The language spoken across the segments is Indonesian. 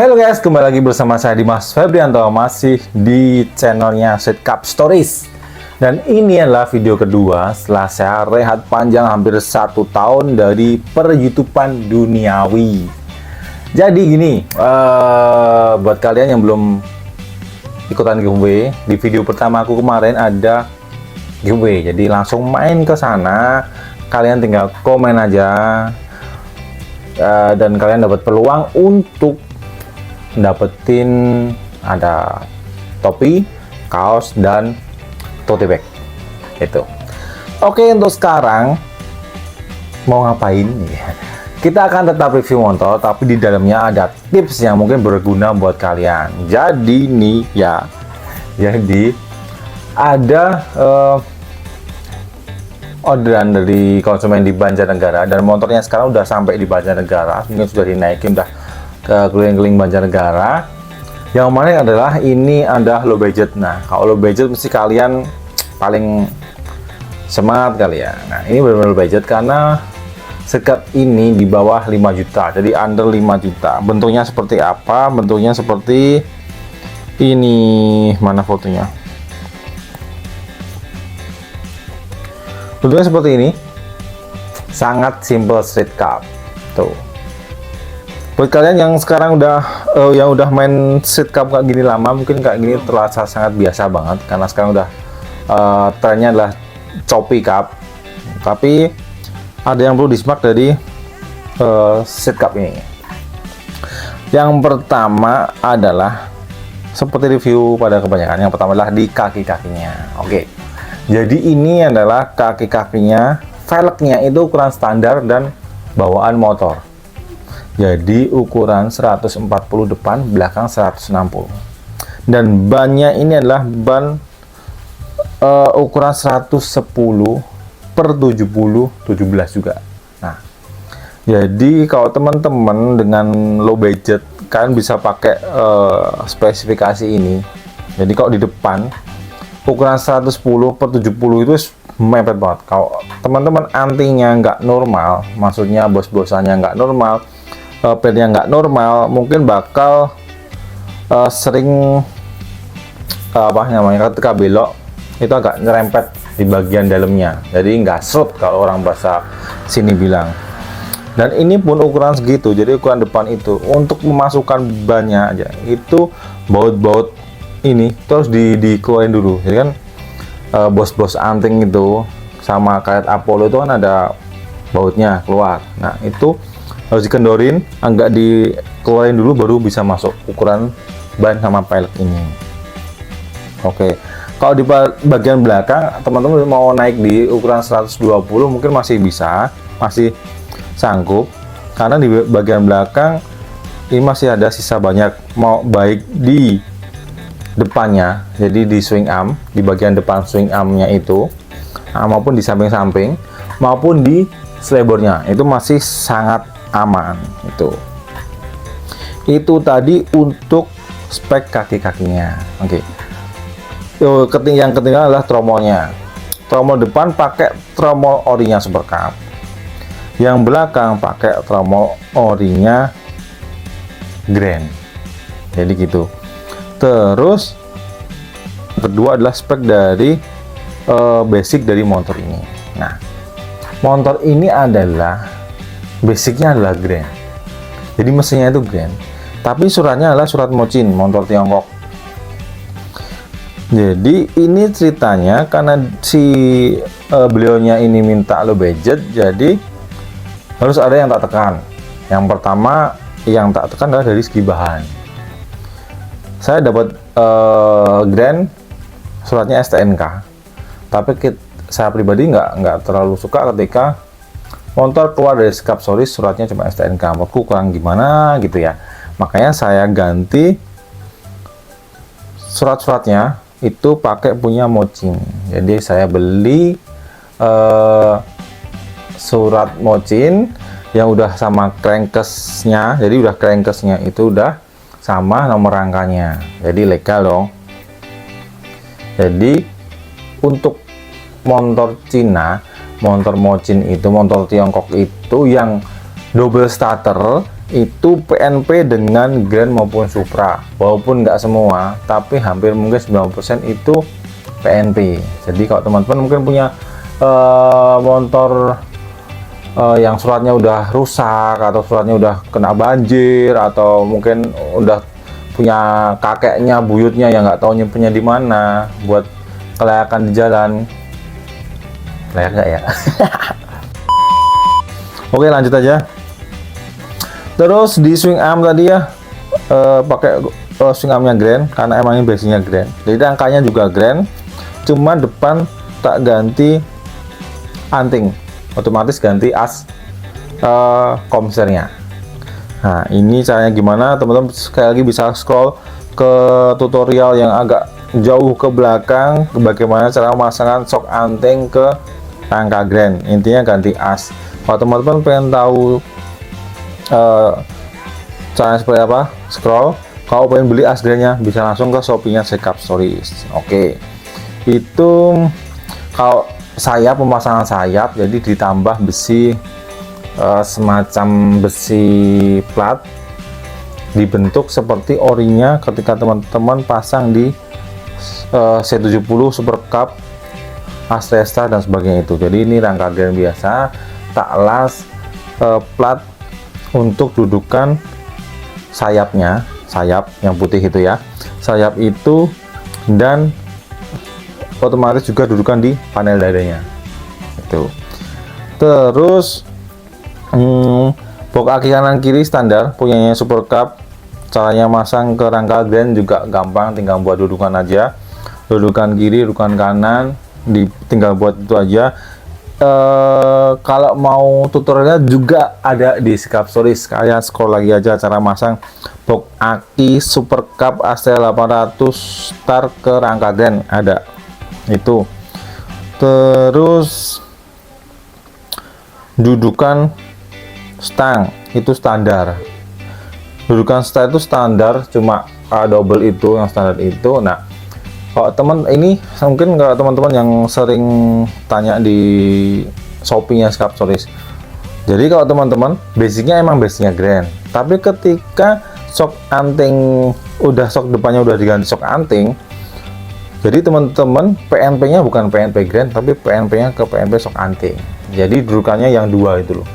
Halo guys, kembali lagi bersama saya Dimas Febrianto, masih di channelnya Streetcar Stories. Dan ini adalah video kedua setelah saya rehat panjang hampir 1 tahun dari per-YouTubean duniawi. Jadi gini, buat kalian yang belum ikutan giveaway, di video pertama aku kemarin ada giveaway. Jadi langsung main ke sana, kalian tinggal komen aja, dan kalian dapat peluang untuk dapetin ada topi, kaos, dan tote bag itu. Oke, untuk sekarang mau ngapain ya? Kita akan tetap review motor, tapi di dalamnya ada tips yang mungkin berguna buat kalian. Jadi nih ya, jadi ada orderan dari konsumen di Banjarnegara, dan motornya sekarang udah sampai di Banjarnegara, mungkin sudah dinaikin, udah ke keliling-keliling Banjarnegara. Yang mana adalah ini ada low budget. Nah, kalau low budget mesti kalian paling semangat kali ya. Nah, ini benar-benar low budget karena sekat ini di bawah 5 juta, jadi under 5 juta. Bentuknya seperti apa? Bentuknya seperti ini. Mana fotonya? Bentuknya seperti ini, sangat simple street car tuh. Buat kalian yang sekarang udah main street cup kayak gini lama, mungkin kayak gini terasa sangat biasa banget karena sekarang udah trennya adalah choppy cup. Tapi ada yang perlu disimak dari street cup ini. Yang pertama adalah seperti review pada kebanyakan, yang pertama adalah di kaki-kakinya. Oke, jadi ini adalah kaki-kakinya, velgnya itu ukuran standar dan bawaan motor. Jadi ukuran 140 depan, belakang 160. Dan bannya ini adalah ban ukuran 110 per 70 17 juga. Nah, jadi kalau teman-teman dengan low budget, kalian bisa pakai spesifikasi ini. Jadi kalau di depan ukuran 110 per 70 itu mepet banget. Kalau teman-teman antinya nggak normal, maksudnya bos-bosannya nggak normal, pednya nggak normal, mungkin bakal sering ketika belok itu agak nyerempet di bagian dalamnya, jadi nggak serut kalau orang bahasa sini bilang. Dan ini pun ukuran segitu, jadi ukuran depan itu untuk memasukkan bannya aja itu baut-baut ini terus dikeluarin dulu. Jadi kan bos-bos anting itu sama kayak Apollo itu kan ada bautnya keluar. Nah, itu harus dikendorin, agak dikeluarin dulu baru bisa masuk ukuran ban sama pelek ini. Oke, kalau di bagian belakang teman-teman mau naik di ukuran 120 mungkin masih bisa, masih sanggup, karena di bagian belakang ini masih ada sisa banyak, mau baik di depannya, jadi di swing arm, di bagian depan swing armnya itu, maupun di samping-samping, maupun di selebornya itu masih sangat aman. Itu tadi untuk spek kaki-kakinya. Oke. Yang ketiga adalah tromolnya. Tromol depan pakai tromol orinya Super Cup. Yang belakang pakai tromol orinya Grand. Jadi gitu. Terus kedua adalah spek dari basic dari motor ini. Nah, motor ini adalah basicnya adalah Grand, jadi mesinnya itu Grand, tapi suratnya adalah surat Mochin, motor Tiongkok. Jadi ini ceritanya karena si beliaunya ini minta low budget, jadi harus ada yang tak tekan. Yang pertama yang tak tekan adalah dari segi bahan. Saya dapat Grand suratnya STNK, tapi saya pribadi nggak terlalu suka ketika motor keluar dari Streetcar Stories suratnya cuma STNK. Menurutku kurang gimana gitu ya, makanya saya ganti surat-suratnya itu pakai punya Mochin. Jadi saya beli surat Mochin yang udah sama crankcase-nya, jadi udah crankcase-nya itu udah sama nomor rangkanya, jadi legal dong. Jadi untuk motor Cina, motor Mochin itu, motor Tiongkok itu yang double starter, itu PNP dengan Grand maupun Supra, walaupun nggak semua tapi hampir mungkin 90% itu PNP. Jadi kalau teman-teman mungkin punya motor yang suratnya udah rusak atau suratnya udah kena banjir, atau mungkin udah punya kakeknya buyutnya yang nggak tahu nyimpennya di mana buat kelayakan di jalan, layak nggak ya? Oke, lanjut aja. Terus di swing arm tadi ya, pakai swing armnya Grand karena emang ini basicnya Grand, jadi rangkanya juga Grand, cuma depan tak ganti anting, otomatis ganti as komsernya. Nah, ini caranya gimana teman-teman, sekali lagi bisa scroll ke tutorial yang agak jauh ke belakang bagaimana cara memasangkan shock anting ke rangka Grand. Intinya ganti as. Kalau teman-teman pengen tahu caranya seperti apa, scroll. Kalau pengen beli as Grand-nya bisa langsung ke Shopee-nya Sekap Stories. Oke, itu kalau sayap, pemasangan sayap jadi ditambah besi, semacam besi plat dibentuk seperti orinya ketika teman-teman pasang di C70 Super Cup, Astresta dan sebagainya itu. Jadi ini rangka Grand biasa, tak las plat untuk dudukan sayapnya, sayap yang putih itu ya, sayap itu, dan otomatis juga dudukan di panel dadanya itu. Terus box aki kanan kiri standar punyanya Super Cup. Caranya masang ke rangka Grand juga gampang, tinggal buat dudukan aja, dudukan kiri, dudukan kanan, tinggal buat itu aja. Kalau mau tutorialnya juga ada di Sekap Stories, kalian scroll lagi aja cara masang box aki Super Cup Astra 800 Star ke rangka Grand, ada itu. Terus dudukan stang itu standar, dudukan stang itu standar, cuma double itu yang standar itu. Nah, kalau teman ini mungkin kalau teman-teman yang sering tanya di Shopee-nya Sekap Stories, jadi kalau teman-teman basicnya emang basicnya Grand, tapi ketika shock anting udah shock depannya udah diganti shock anting, jadi teman-teman PNP-nya bukan PNP Grand tapi PNP-nya ke PNP shock anting. Jadi dudukannya yang dua itu loh,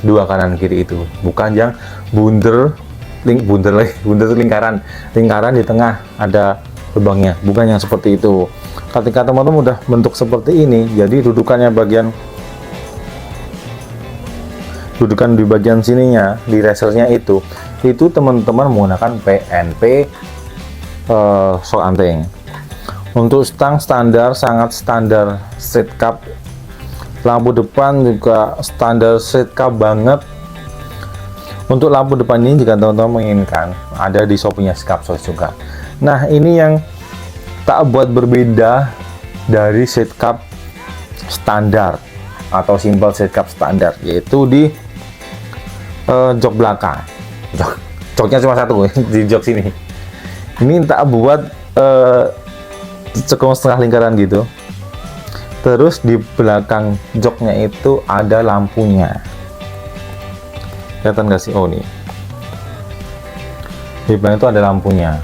dua kanan kiri itu, bukan yang bunder itu lingkaran di tengah ada lubangnya, bukan yang seperti itu. Ketika teman-teman udah bentuk seperti ini, jadi dudukan di bagian sininya, di racernya itu teman-teman menggunakan PNP shock anting. Untuk stang standar, sangat standar street cup. Lampu depan juga standar street cup banget. Untuk lampu depan ini jika teman-teman menginginkan, ada di Shopee-nya Sekap Stories juga. Nah, ini yang tak buat berbeda dari street cup standar atau simple street cup standar, yaitu di jok belakang. Joknya cuma satu di jok sini. Ini tak buat cekung setengah lingkaran gitu. Terus di belakang joknya itu ada lampunya. Kelihatan nggak sih? Oh, nih. Di belakang itu ada lampunya.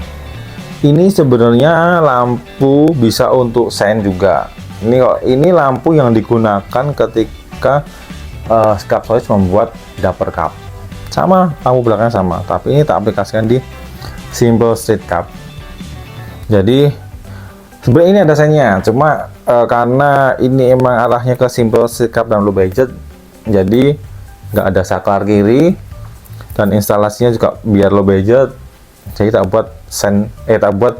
Ini sebenarnya lampu bisa untuk sen juga. Ini lampu yang digunakan ketika Sekap Stories membuat dapper cup. Sama, lampu belakangnya sama, tapi ini tak aplikasikan di simple street cup. Jadi sebenarnya ini ada sennya, cuma karena ini emang arahnya ke simple street cup dan low budget, jadi nggak ada saklar kiri dan instalasinya juga biar low budget, jadi tak buat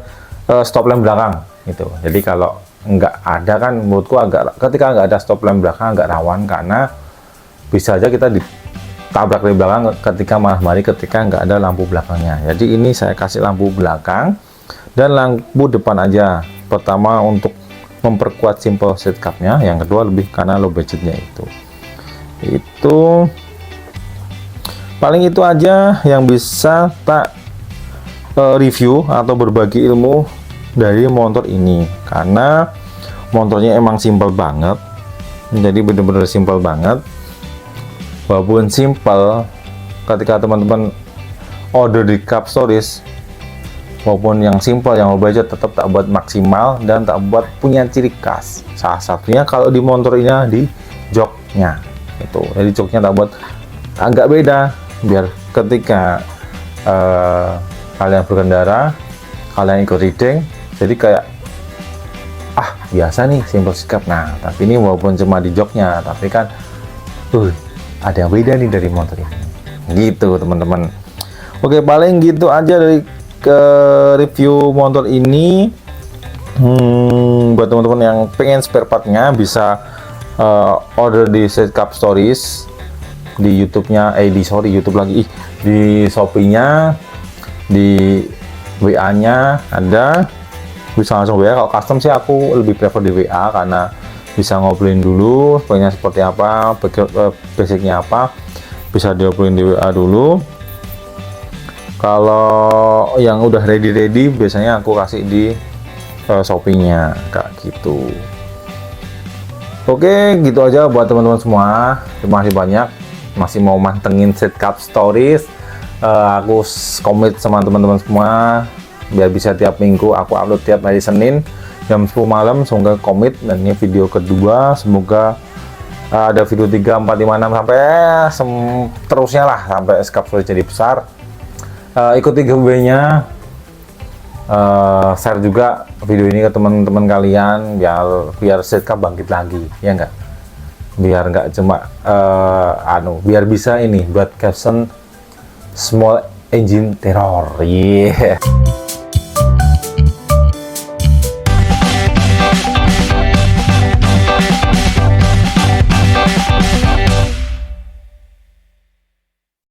stop lamp belakang gitu. Jadi kalau nggak ada kan menurutku ketika nggak ada stop lamp belakang agak rawan, karena bisa aja kita ditabrak dari belakang ketika malam-hari ketika nggak ada lampu belakangnya. Jadi ini saya kasih lampu belakang dan lampu depan aja. Pertama untuk memperkuat simple street cup-nya, yang kedua lebih karena low budgetnya itu paling itu aja yang bisa tak review atau berbagi ilmu dari motor ini, karena motornya emang simple banget. Jadi bener-bener simple banget. Walaupun simple, ketika teman-teman order di Cup Stories, maupun yang simple, yang low budget, tetap tak buat maksimal dan tak buat punya ciri khas. Salah satunya kalau di motor ini di joknya itu, jadi joknya tak buat agak beda, biar ketika kalian berkendara, kalian ikut riding, jadi kayak biasa nih simple street cup. Nah, tapi ini walaupun cuma di joknya, tapi kan ada yang beda nih dari motor ini, gitu teman-teman. Oke, paling gitu aja dari review motor ini. Buat teman-teman yang pengen spare partnya bisa order di Street Cup Stories di YouTube-nya, di Shopee-nya, di WA-nya ada, bisa langsung WA. Kalau custom sih aku lebih prefer di WA karena bisa ngobrolin dulu speknya seperti apa, basicnya apa, bisa diobrolin di WA dulu. Kalau yang udah ready biasanya aku kasih di Shopee-nya kayak gitu. Oke, gitu aja buat teman-teman semua. Terima kasih banyak masih mau mantengin Street Cup Stories. Aku komit sama teman-teman semua biar bisa tiap minggu aku upload tiap hari Senin jam 10 malam. Semoga komit, dan ini video kedua, semoga ada video 3, 4, 5, 6 sampai terusnya lah sampai Cup Stories jadi besar. Ikuti giveaway-nya, share juga video ini ke teman-teman kalian biar Street Cup bangkit lagi, ya enggak? Biar nggak cuma biar bisa ini buat caption small engine terror.